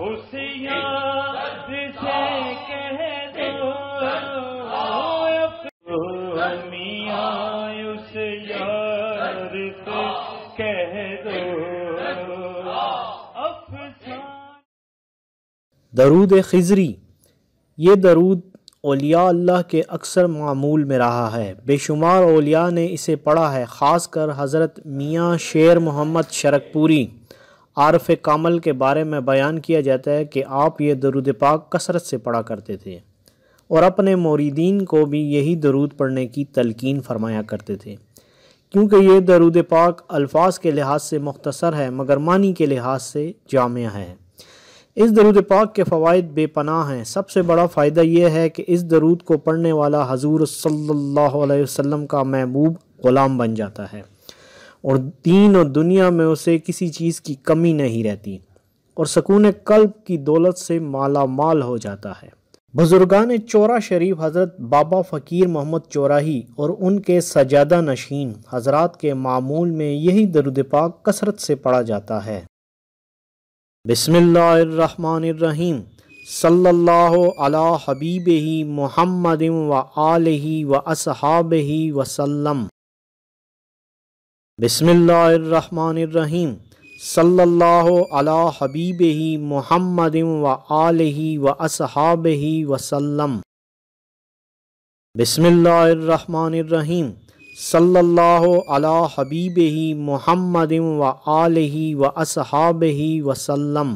اس یاد سے کہہ دو میاں، اس یار سے کہہ دو افسانہ۔ درود خضری، یہ درود اولیاء اللہ کے اکثر معمول میں رہا ہے۔ بے شمار اولیاء نے اسے پڑھا ہے، خاص کر حضرت میاں شیر محمد شرک پوری عارف کامل کے بارے میں بیان کیا جاتا ہے کہ آپ یہ درود پاک کثرت سے پڑھا کرتے تھے اور اپنے موریدین کو بھی یہی درود پڑھنے کی تلقین فرمایا کرتے تھے، کیونکہ یہ درود پاک الفاظ کے لحاظ سے مختصر ہے مگر معنی کے لحاظ سے جامع ہے۔ اس درود پاک کے فوائد بے پناہ ہیں۔ سب سے بڑا فائدہ یہ ہے کہ اس درود کو پڑھنے والا حضور صلی اللہ علیہ وسلم کا محبوب غلام بن جاتا ہے اور دین و دنیا میں اسے کسی چیز کی کمی نہیں رہتی اور سکون قلب کی دولت سے مالا مال ہو جاتا ہے۔ بزرگان چورا شریف حضرت بابا فقیر محمد چوراہی اور ان کے سجادہ نشین حضرات کے معمول میں یہی درود پاک کثرت سے پڑھا جاتا ہے۔ بسم اللہ الرحمن الرحیم، صلی اللہ علی حبیبہ محمد و آلہ و اصحابہ وسلم۔ بسم اللہ الرحمن الرحیم، صلی اللہ علی حبیبہ محمد و آلہ و اصحابہ وسلم۔ بسم اللہ الرحمن الرحیم، صلی اللہ علی حبیبہ محمد و آلہ و اصحابہ وسلم۔